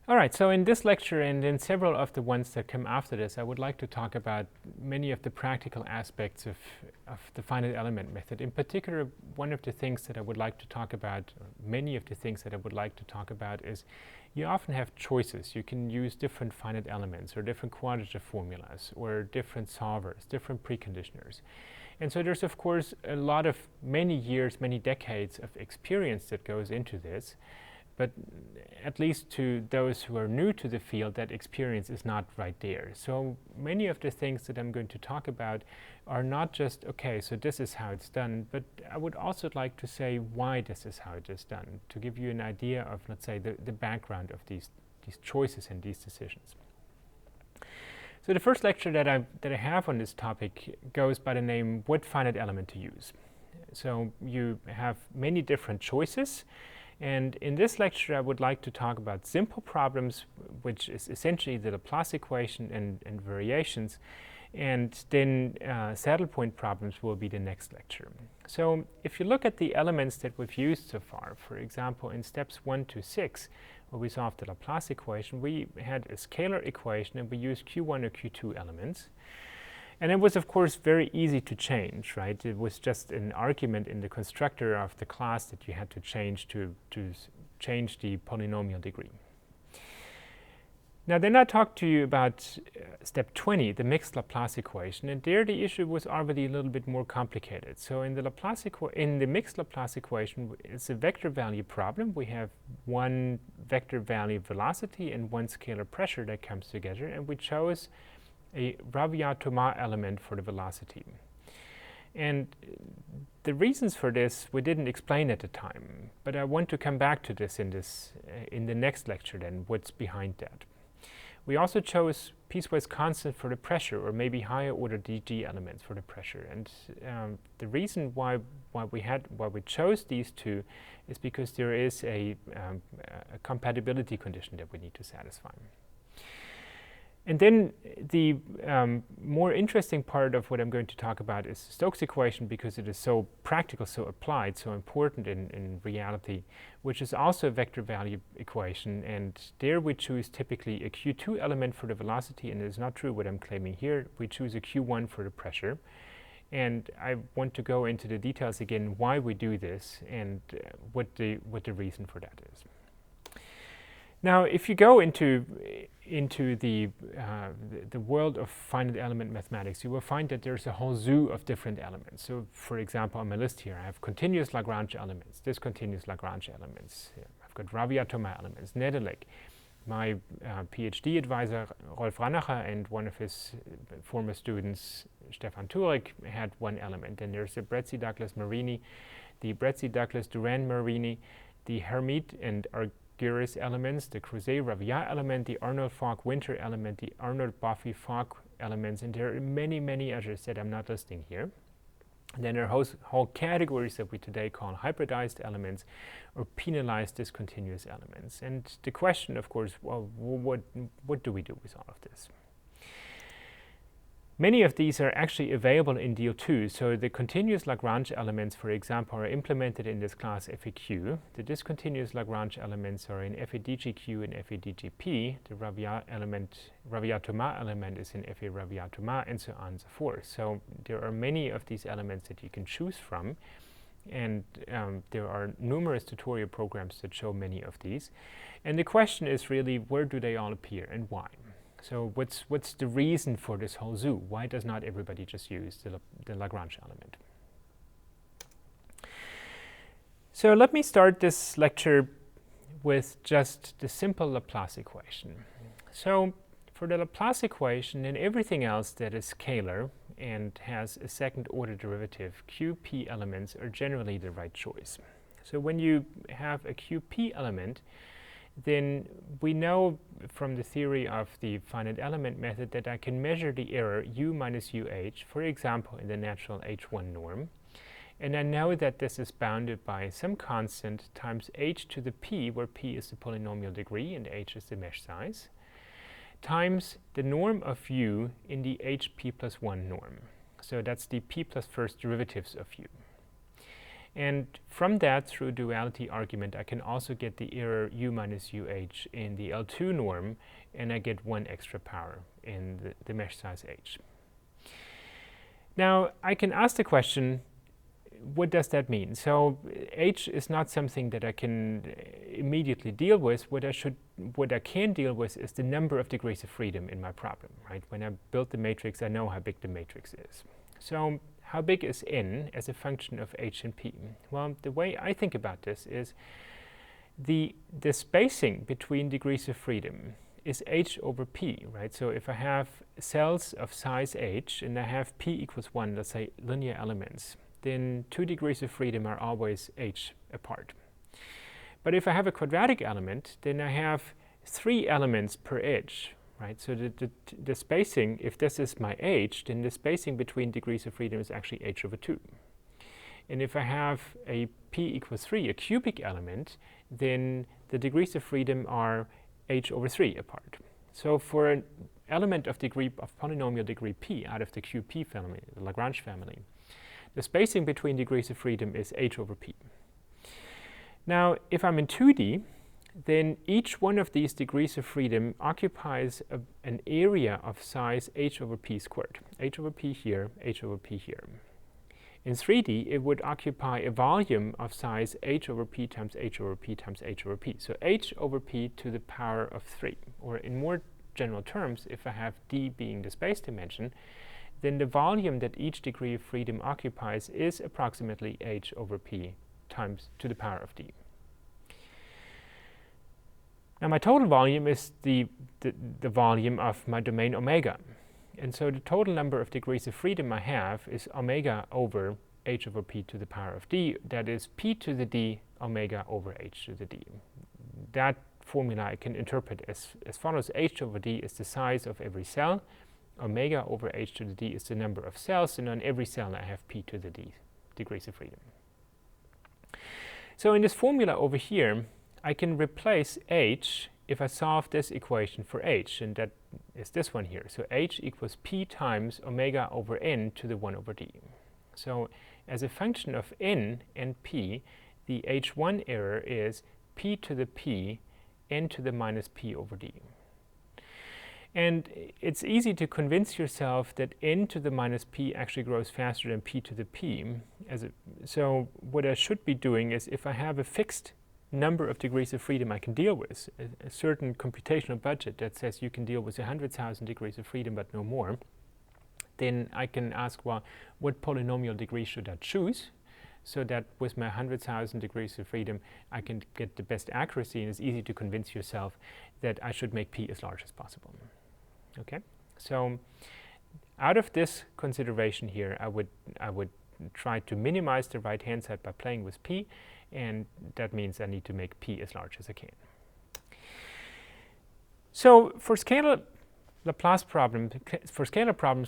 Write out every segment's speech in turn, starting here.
All right, so in this lecture and in several of the ones that come after this, I would like to talk about many of the practical aspects of the finite element method. In particular, one of the things that I would like to talk about, or many of the things that I would like to talk about, is you often have choices. You can use different finite elements or different quantitative formulas or different solvers, different preconditioners. And so there's, of course, a lot of many years, many decades of experience that goes into this. But at least to those who are new to the field, that experience is not right there. So many of the things that I'm going to talk about are not just, okay, so this is how it's done, but I would also like to say why this is how it is done, to give you an idea of, let's say, the background of these choices and these decisions. So the first lecture that I have on this topic goes by the name, what finite element to use. So you have many different choices. And in this lecture, I would like to talk about simple problems, which is essentially the Laplace equation and variations. And then saddle point problems will be the next lecture. So if you look at the elements that we've used so far, for example, in steps 1 to 6, where we solved the Laplace equation, we had a scalar equation, and we used Q1 or Q2 elements. And it was, of course, very easy to change, right? It was just an argument in the constructor of the class that you had to change to change the polynomial degree. Now, then I talked to you about step 20, the mixed Laplace equation, and there the issue was already a little bit more complicated. So in the mixed Laplace equation, it's a vector value problem. We have one vector value velocity and one scalar pressure that comes together, and we chose a Rabiat-Thomas element for the velocity. And the reasons for this we didn't explain at the time, but I want to come back to this in the next lecture then, what's behind that. We also chose piecewise constant for the pressure, or maybe higher order DG elements for the pressure. And the reason why we chose these two is because there is a compatibility condition that we need to satisfy. And then the more interesting part of what I'm going to talk about is Stokes equation, because it is so practical, so applied, so important in reality, which is also a vector value equation. And there we choose typically a Q2 element for the velocity, and it is not true what I'm claiming here. We choose a Q1 for the pressure. And I want to go into the details again, why we do this and what the reason for that is. Now, if you go into the world of finite element mathematics, you will find that there's a whole zoo of different elements. So, for example, on my list here, I have continuous Lagrange elements, discontinuous Lagrange elements. I've got Rabiat-Thomas elements, Nedelec. My PhD advisor, Rolf Ranacher, and one of his former students, Stefan Turek, had one element. And there's the Bretzi-Douglas-Marini, the Bretzi-Douglas-Durand-Marini, the Hermite and Argyris elements, the Crouzet-Raviat element, the Arnold-Fogg-Winter element, the Arnold-Buffy-Fogg elements, and there are many, many others that I'm not listing here. And then there are whole categories that we today call hybridized elements or penalized discontinuous elements. And the question, of course, well, what do we do with all of this? Many of these are actually available in deal.II. So the continuous Lagrange elements, for example, are implemented in this class FAQ. The discontinuous Lagrange elements are in FADGQ and FADGP. The Rabiat-Thomas element is in FA Rabiat-Thomas, and so on and so forth. So there are many of these elements that you can choose from. And there are numerous tutorial programs that show many of these. And the question is really, where do they all appear and why? So what's the reason for this whole zoo? Why does not everybody just use the Lagrange element? So let me start this lecture with just the simple Laplace equation. So for the Laplace equation and everything else that is scalar and has a second order derivative, QP elements are generally the right choice. So when you have a QP element, then we know from the theory of the finite element method that I can measure the error u minus uh, for example, in the natural h1 norm. And I know that this is bounded by some constant times h to the p, where p is the polynomial degree and h is the mesh size, times the norm of u in the hp plus 1 norm. So that's the p plus first derivatives of u. And from that, through duality argument, I can also get the error u minus UH in the L2 norm, and I get one extra power in the mesh size H. Now, I can ask the question, what does that mean? So H is not something that I can immediately deal with. What I can deal with is the number of degrees of freedom in my problem, right? When I build the matrix, I know how big the matrix is. So how big is n as a function of H and P? Well, the way I think about this is the spacing between degrees of freedom is H over P, right? So if I have cells of size H and I have P equals 1, let's say linear elements, then 2 degrees of freedom are always H apart. But if I have a quadratic element, then I have 3 elements per edge, right? So the spacing, if this is my H, then the spacing between degrees of freedom is actually H over 2. And if I have a P equals 3, a cubic element, then the degrees of freedom are H over 3 apart. So for an element of polynomial degree P out of the QP family, the Lagrange family, the spacing between degrees of freedom is H over P. Now, if I'm in 2D, then each one of these degrees of freedom occupies an area of size H over P squared. H over P here, H over P here. In 3D, it would occupy a volume of size H over P times H over P times H over P. So H over P to the power of 3. Or in more general terms, if I have D being the space dimension, then the volume that each degree of freedom occupies is approximately H over P times to the power of D. Now my total volume is the volume of my domain omega. And so the total number of degrees of freedom I have is omega over H over P to the power of D. That is P to the D omega over H to the D. That formula I can interpret as follows. H over D is the size of every cell. Omega over H to the D is the number of cells. And on every cell I have P to the D degrees of freedom. So in this formula over here, I can replace H if I solve this equation for H, and that is this one here. So H equals P times omega over N to the 1 over D. So as a function of N and P, the H1 error is P to the P, N to the minus P over D. And it's easy to convince yourself that N to the minus P actually grows faster than P to the P. So what I should be doing is, if I have a fixed number of degrees of freedom I can deal with, a certain computational budget that says you can deal with 100,000 degrees of freedom but no more, then I can ask, well, what polynomial degree should I choose so that with my 100,000 degrees of freedom I can get the best accuracy, and it's easy to convince yourself that I should make P as large as possible. Okay, so out of this consideration here, I would try to minimize the right-hand side by playing with P, and that means I need to make P as large as I can. So for scalar Laplace problems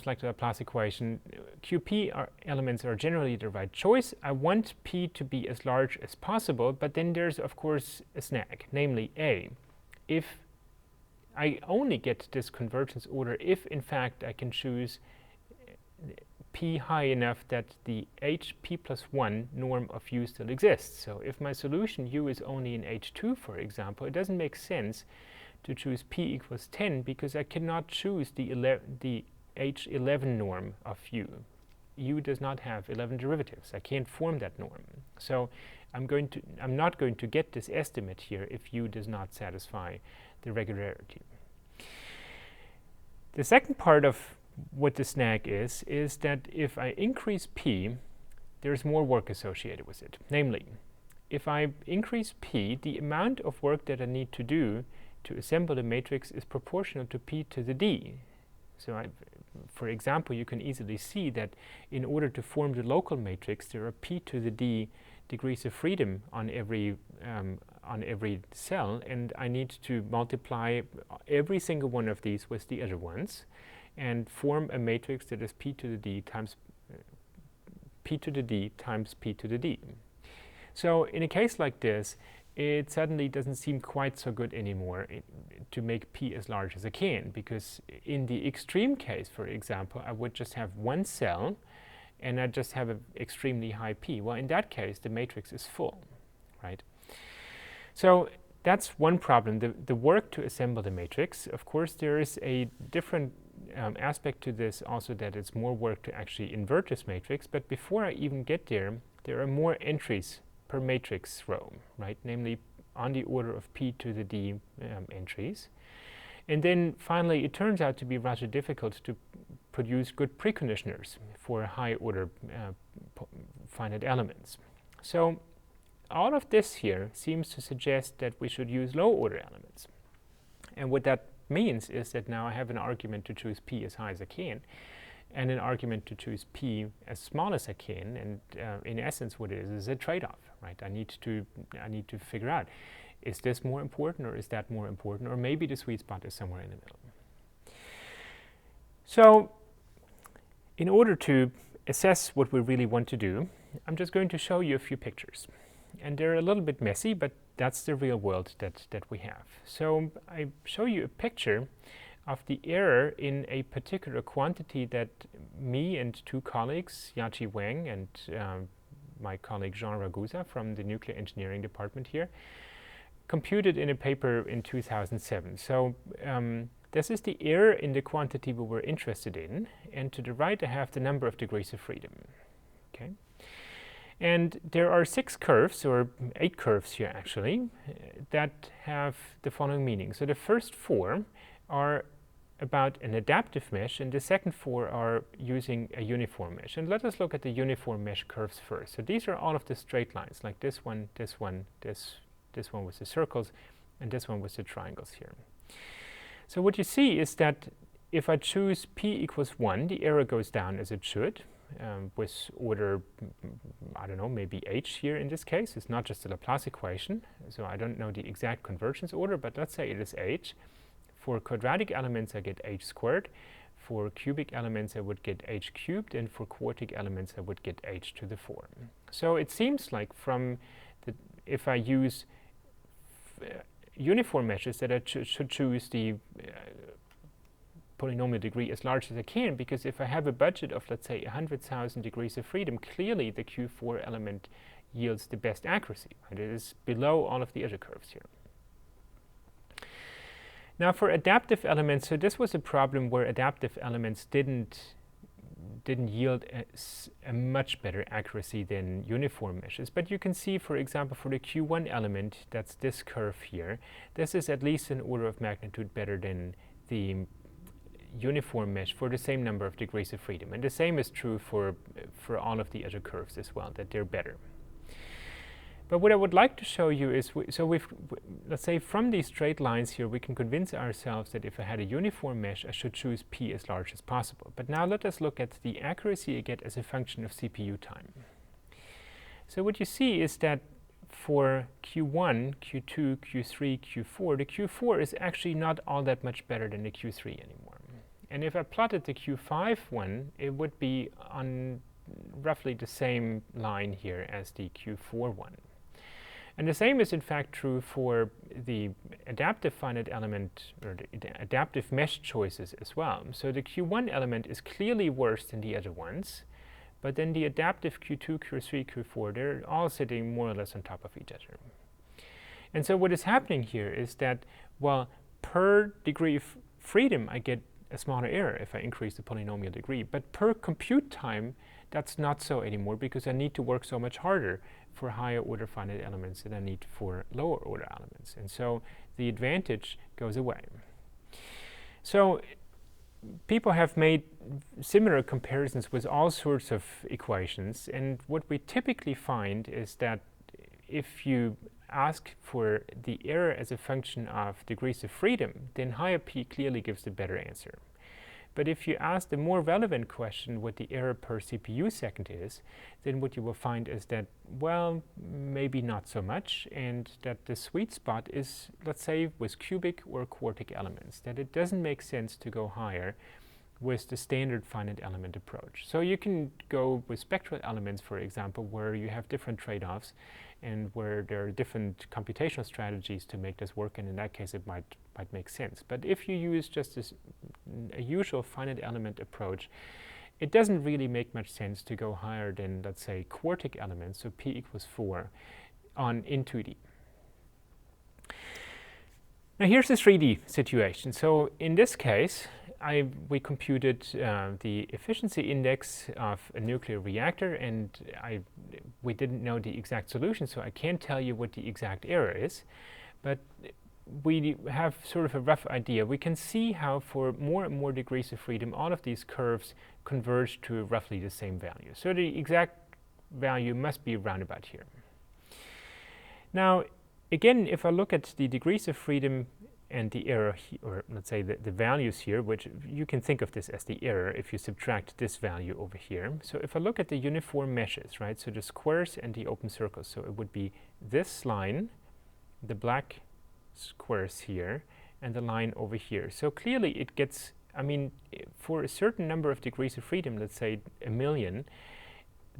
like the Laplace equation, QP elements are generally the right choice. I want P to be as large as possible, but then there's of course a snag, namely A. If I only get this convergence order if in fact I can choose P high enough that the HP plus 1 norm of U still exists. So if my solution U is only in H2, for example, it doesn't make sense to choose P equals 10 because I cannot choose the H11 norm of U. U does not have 11 derivatives. I can't form that norm. So I'm not going to get this estimate here if U does not satisfy the regularity. The second part of what the snag is that if I increase P, there's more work associated with it. Namely, if I increase P, the amount of work that I need to do to assemble the matrix is proportional to P to the D. So for example, you can easily see that in order to form the local matrix, there are P to the D degrees of freedom on every cell, and I need to multiply every single one of these with the other ones and form a matrix that is P to the D times P to the D times P to the D. So in a case like this, it suddenly doesn't seem quite so good anymore to make P as large as I can, because in the extreme case, for example, I would just have one cell and I just have an extremely high p. Well, in that case, the matrix is full, right? So that's one problem, the work to assemble the matrix. Of course, there is a different aspect to this also, that it's more work to actually invert this matrix. But before I even get there, there are more entries per matrix row, right? Namely, on the order of p to the d entries. And then finally, it turns out to be rather difficult to produce good preconditioners for high order finite elements. So all of this here seems to suggest that we should use low order elements. And what that means is that now I have an argument to choose p as high as I can, and an argument to choose p as small as I can. And in essence, what it is a trade-off, right? I need to figure out, is this more important or is that more important, or maybe the sweet spot is somewhere in the middle. So in order to assess what we really want to do, I'm just going to show you a few pictures. And they're a little bit messy, but that's the real world that we have. So I show you a picture of the error in a particular quantity that me and two colleagues, Yachi Wang and my colleague Jean Ragusa from the nuclear engineering department here, computed in a paper in 2007. So this is the error in the quantity we were interested in, and to the right I have the number of degrees of freedom. Okay. And there are 6 curves, or 8 curves here actually, that have the following meaning. So the first 4 are about an adaptive mesh, and the second 4 are using a uniform mesh. And let us look at the uniform mesh curves first. So these are all of the straight lines, like this one, this one, this one with the circles, and this one with the triangles here. So what you see is that if I choose p equals 1, the error goes down as it should, with order, I don't know, maybe h here in this case. It's not just a Laplace equation, so I don't know the exact convergence order, but let's say it is h. For quadratic elements, I get h squared. For cubic elements, I would get h cubed, and for quartic elements, I would get h to the 4. So it seems like from if I use uniform meshes, that I should choose the polynomial degree as large as I can, because if I have a budget of, let's say, 100,000 degrees of freedom, clearly the Q4 element yields the best accuracy, and it is below all of the other curves here. Now for adaptive elements, so this was a problem where adaptive elements didn't yield a much better accuracy than uniform meshes. But you can see, for example, for the Q1 element, that's this curve here, this is at least an order of magnitude better than the uniform mesh for the same number of degrees of freedom. And the same is true for all of the other curves as well, that they're better. But what I would like to show you is, let's say from these straight lines here, we can convince ourselves that if I had a uniform mesh, I should choose p as large as possible. But now let us look at the accuracy I get as a function of CPU time. So what you see is that for Q1, Q2, Q3, Q4, the Q4 is actually not all that much better than the Q3 anymore. And if I plotted the Q5 one, it would be on roughly the same line here as the Q4 one. And the same is in fact true for the adaptive finite element, or the adaptive mesh choices as well. So the Q1 element is clearly worse than the other ones, but then the adaptive Q2, Q3, Q4, they're all sitting more or less on top of each other. And so what is happening here is that, well, per degree of freedom, I get a smaller error if I increase the polynomial degree. But per compute time, that's not so anymore, because I need to work so much harder for higher order finite elements than I need for lower order elements. And so the advantage goes away. So people have made similar comparisons with all sorts of equations. And what we typically find is that if you ask for the error as a function of degrees of freedom, then higher p clearly gives the better answer. But if you ask the more relevant question what the error per CPU second is, then what you will find is that, well, maybe not so much, and that the sweet spot is, let's say, with cubic or quartic elements, that it doesn't make sense to go higher with the standard finite element approach. So you can go with spectral elements, for example, where you have different trade-offs and where there are different computational strategies to make this work, and in that case it might make sense. But if you use just a usual finite element approach, it doesn't really make much sense to go higher than, let's say, quartic elements, so p equals 4, in 2D. Now here's the 3D situation. So in this case, we computed the efficiency index of a nuclear reactor, and we didn't know the exact solution, so I can't tell you what the exact error is. But we have sort of a rough idea. We can see how for more and more degrees of freedom, all of these curves converge to roughly the same value. So the exact value must be around about here. Now, again, if I look at the degrees of freedom and the error, or let's say the values here, which you can think of this as the error if you subtract this value over here. So if I look at the uniform meshes, right, so the squares and the open circles, so it would be this line, the black squares here, and the line over here. So clearly it gets, I mean, for a certain number of degrees of freedom, let's say 1,000,000,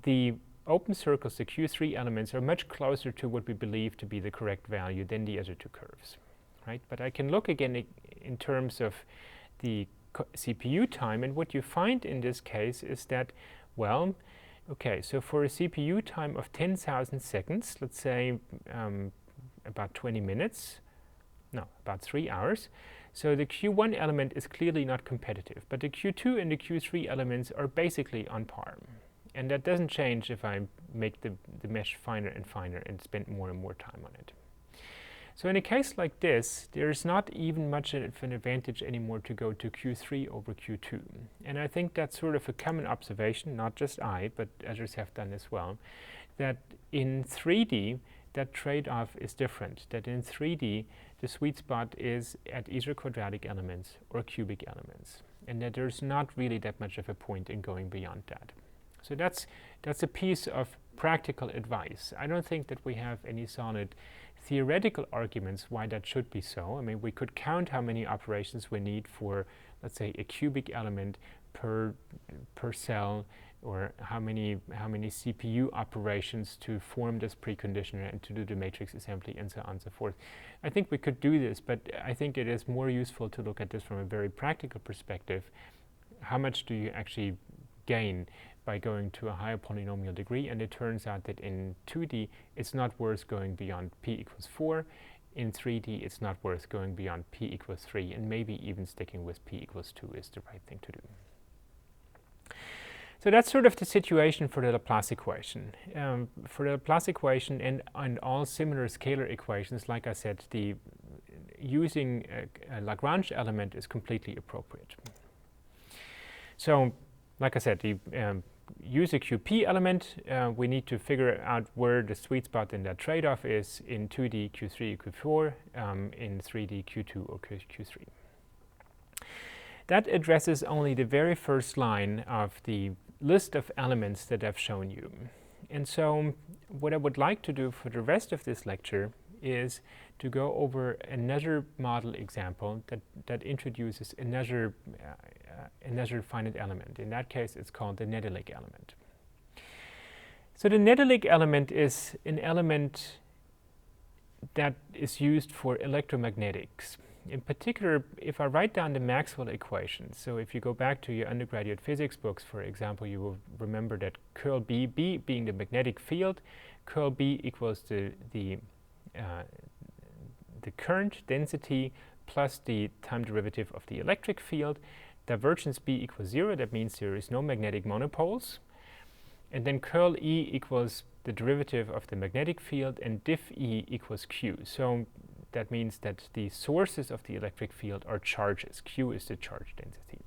the open circles, the Q3 elements, are much closer to what we believe to be the correct value than the other two curves, right? But I can look again in terms of the CPU time, and what you find in this case is that, well, okay, so for a CPU time of 10,000 seconds, let's say about 20 minutes, no, about 3 hours, so the Q1 element is clearly not competitive, but the Q2 and the Q3 elements are basically on par. And that doesn't change if I make the mesh finer and finer and spend more and more time on it. So in a case like this, there's not even much of an advantage anymore to go to Q3 over Q2. And I think that's sort of a common observation, not just I, but others have done as well, that in 3D, that trade-off is different, that in 3D, the sweet spot is at either quadratic elements or cubic elements, and that there's not really that much of a point in going beyond that. So that's a piece of practical advice. I don't think that we have any solid theoretical arguments why that should be so. I mean, we could count how many operations we need for, let's say, a cubic element per cell, or how many CPU operations to form this preconditioner and to do the matrix assembly, and so on and so forth. I think we could do this, but I think it is more useful to look at this from a very practical perspective. How much do you actually gain by going to a higher polynomial degree? And it turns out that in 2D, it's not worth going beyond p equals 4. In 3D, it's not worth going beyond p equals 3, and maybe even sticking with p equals 2 is the right thing to do. So that's sort of the situation for the Laplace equation. For the Laplace equation and all similar scalar equations, like I said, using a Lagrange element is completely appropriate. So, like I said, use a QP element. We need to figure out where the sweet spot in that trade-off is in 2D, Q3, Q4, in 3D, Q2 or Q3. That addresses only the very first line of the list of elements that I've shown you. And so what I would like to do for the rest of this lecture is to go over another model example that introduces another finite element. In that case, it's called the Nedelik element. So the Nedelik element is an element that is used for electromagnetics. In particular, if I write down the Maxwell equations, so if you go back to your undergraduate physics books, for example, you will remember that curl B being the magnetic field, curl B equals the current density plus the time derivative of the electric field. Divergence B equals 0, that means there is no magnetic monopoles. And then curl E equals the derivative of the magnetic field, and diff E equals Q. So that means that the sources of the electric field are charges. Q is the charge density.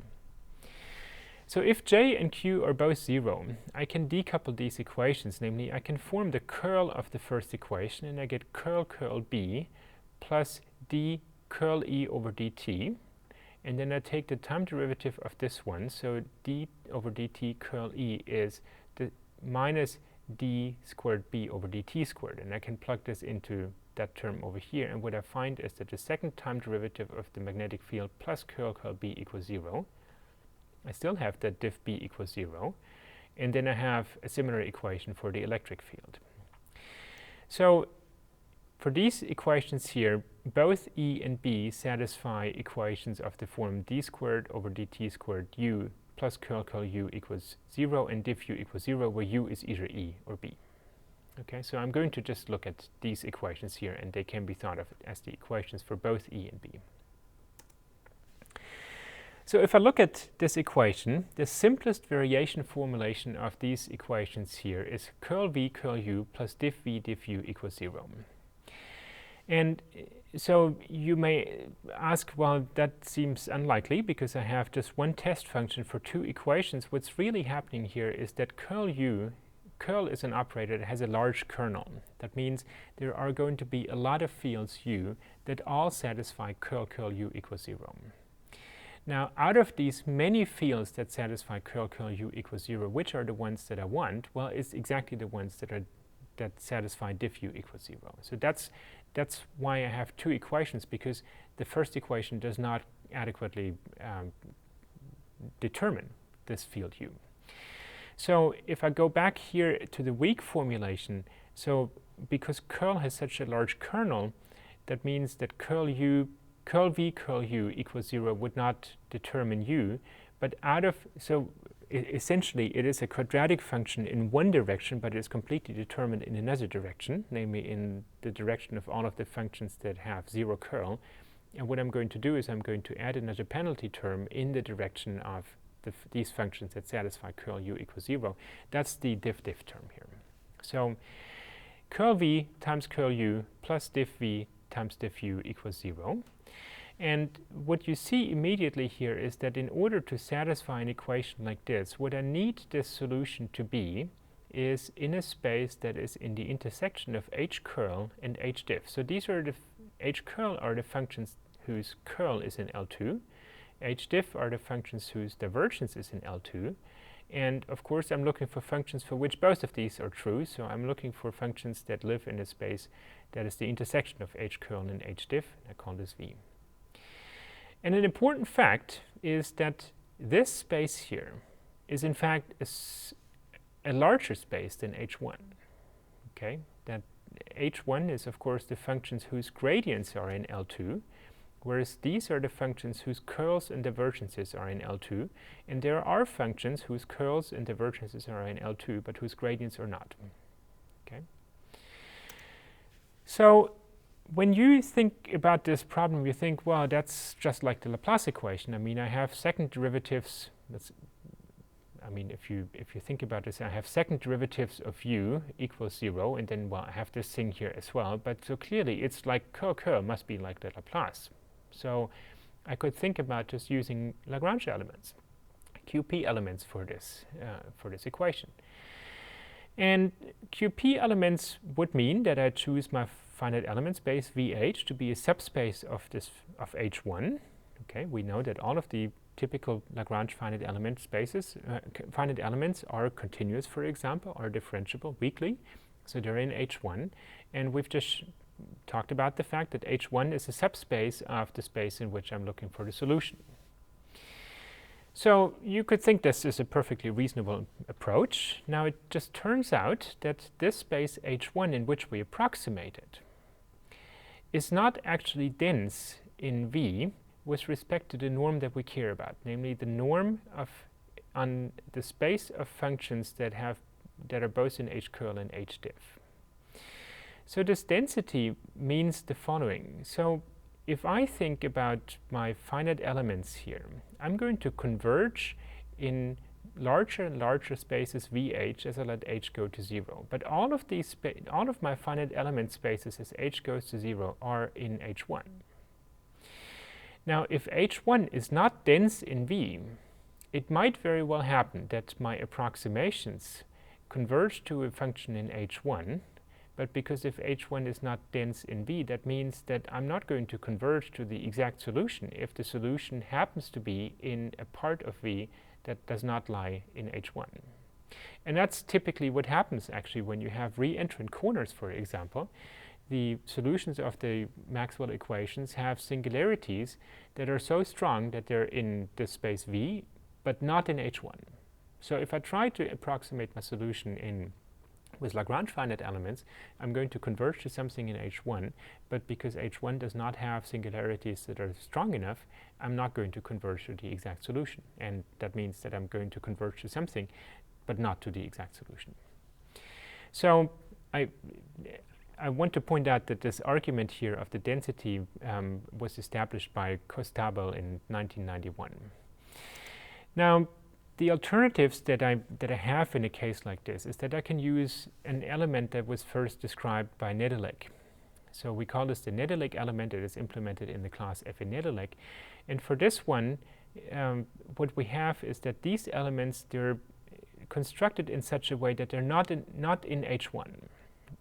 So if J and Q are both 0, I can decouple these equations. Namely, I can form the curl of the first equation, and I get curl B plus d curl E over dt. And then I take the time derivative of this one. So d over dt curl E is the minus d squared b over dt squared. And I can plug this into that term over here, and what I find is that the second time derivative of the magnetic field plus curl B equals 0. I still have that diff B equals 0, and then I have a similar equation for the electric field. So for these equations here, both E and B satisfy equations of the form d squared over dt squared u plus curl u equals 0 and diff u equals 0, where u is either E or B. Okay, so I'm going to just look at these equations here, and they can be thought of as the equations for both E and B. So if I look at this equation, the simplest variation formulation of these equations here is curl v curl u plus diff v diff u equals 0. And so you may ask, well, that seems unlikely because I have just one test function for two equations. What's really happening here is that curl is an operator that has a large kernel. That means there are going to be a lot of fields u that all satisfy curl u equals 0. Now, out of these many fields that satisfy curl u equals 0, which are the ones that I want? Well, it's exactly the ones that satisfy diff u equals 0. So that's why I have two equations, because the first equation does not adequately determine this field u. So if I go back here to the weak formulation, so because curl has such a large kernel, that means that curl v curl u equals 0 would not determine u, but essentially it is a quadratic function in one direction, but it is completely determined in another direction, namely in the direction of all of the functions that have 0 curl. And what I'm going to do is I'm going to add another penalty term in the direction of these functions that satisfy curl u equals 0. That's the diff term here. So curl v times curl u plus diff v times diff u equals 0. And what you see immediately here is that in order to satisfy an equation like this, what I need this solution to be is in a space that is in the intersection of h curl and h diff. So these are h curl are the functions whose curl is in L2. H diff are the functions whose divergence is in L2. And of course, I'm looking for functions for which both of these are true. So I'm looking for functions that live in a space that is the intersection of h curl and h diff. I call this V. And an important fact is that this space here is in fact a larger space than h1. Okay, that h1 is of course the functions whose gradients are in L2, whereas these are the functions whose curls and divergences are in L2, and there are functions whose curls and divergences are in L2, but whose gradients are not. Okay. So when you think about this problem, you think, well, that's just like the Laplace equation. I mean, I have second derivatives. If you think about this, I have second derivatives of u equals 0, and then, well, I have this thing here as well. But so clearly, it's like curl must be like the Laplace. So I could think about just using Lagrange elements, QP elements for this equation. And QP elements would mean that I choose my finite element space VH to be a subspace of H1. Okay, we know that all of the typical Lagrange finite element spaces, finite elements are continuous, for example, are differentiable weakly. So they're in H1. And we've just talked about the fact that H1 is a subspace of the space in which I'm looking for the solution. So you could think this is a perfectly reasonable approach. Now it just turns out that this space H1 in which we approximate it is not actually dense in V with respect to the norm that we care about, namely the norm on the space of functions that are both in H curl and H diff. So this density means the following. So if I think about my finite elements here, I'm going to converge in larger and larger spaces VH as I let H go to 0. But all of my finite element spaces as H goes to 0 are in H1. Now, if H1 is not dense in V, it might very well happen that my approximations converge to a function in H1. But because if H1 is not dense in V, that means that I'm not going to converge to the exact solution if the solution happens to be in a part of V that does not lie in H1. And that's typically what happens actually when you have re-entrant corners, for example. The solutions of the Maxwell equations have singularities that are so strong that they're in the space V, but not in H1. So if I try to approximate my solution in With Lagrange finite elements, I'm going to converge to something in H1, but because H1 does not have singularities that are strong enough, I'm not going to converge to the exact solution. And that means that I'm going to converge to something, but not to the exact solution. So I want to point out that this argument here of the density was established by Kostabel in 1991. Now, the alternatives that I have in a case like this is that I can use an element that was first described by Nedelec. So we call this the Nedelec element. It is implemented in the class F in Nedelec. And for this one, what we have is that these elements, they're constructed in such a way that they're not in H1.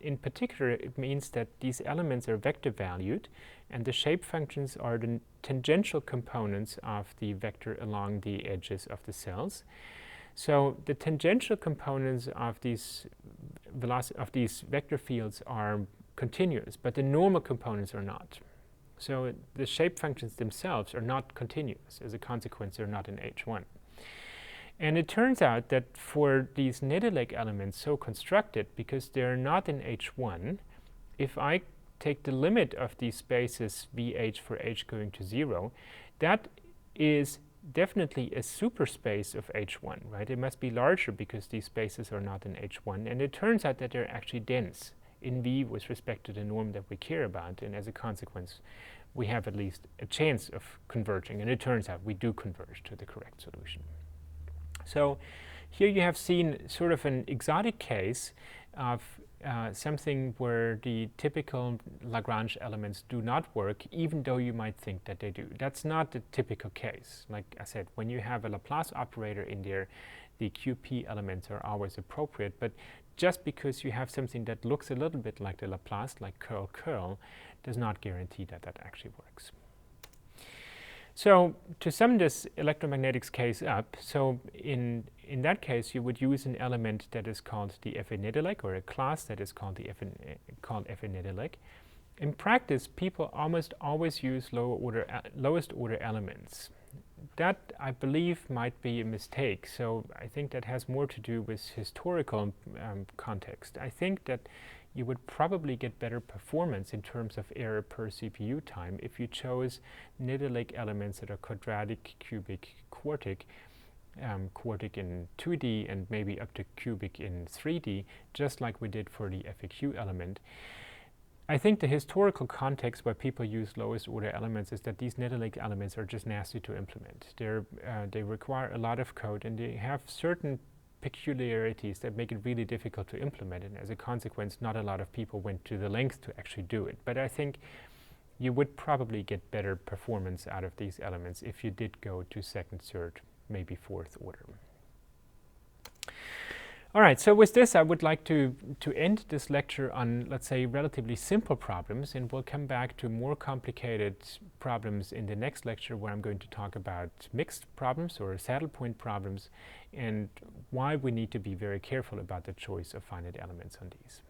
In particular, it means that these elements are vector valued, and the shape functions are the tangential components of the vector along the edges of the cells. So the tangential components of these vector fields are continuous, but the normal components are not. So the shape functions themselves are not continuous. As a consequence, they're not in H1. And it turns out that for these Nedelec elements so constructed, because they're not in H1, if I take the limit of these spaces VH for H going to 0, that is definitely a superspace of H1, right? It must be larger because these spaces are not in H1. And it turns out that they're actually dense in V with respect to the norm that we care about. And as a consequence, we have at least a chance of converging. And it turns out we do converge to the correct solution. So here you have seen sort of an exotic case of something where the typical Lagrange elements do not work, even though you might think that they do. That's not the typical case. Like I said, when you have a Laplace operator in there, the QP elements are always appropriate. But just because you have something that looks a little bit like the Laplace, like curl, does not guarantee that that actually works. So to sum this electromagnetics case up, so in that case, you would use an element that is called the F in Nedelec, or a class that is called the F in Nedelec. In practice, people almost always use lowest order elements. That, I believe, might be a mistake. So I think that has more to do with historical context. I think that you would probably get better performance in terms of error per CPU time if you chose Nedelec elements that are quadratic, cubic, quartic, quartic in 2D and maybe up to cubic in 3D, just like we did for the FAQ element. I think the historical context where people use lowest order elements is that these Nedelec elements are just nasty to implement. They require a lot of code, and they have certain peculiarities that make it really difficult to implement, and as a consequence, not a lot of people went to the length to actually do it. But I think you would probably get better performance out of these elements if you did go to second, third, maybe fourth order. All right, so with this, I would like to end this lecture on, let's say, relatively simple problems, and we'll come back to more complicated problems in the next lecture, where I'm going to talk about mixed problems or saddle point problems and why we need to be very careful about the choice of finite elements on these.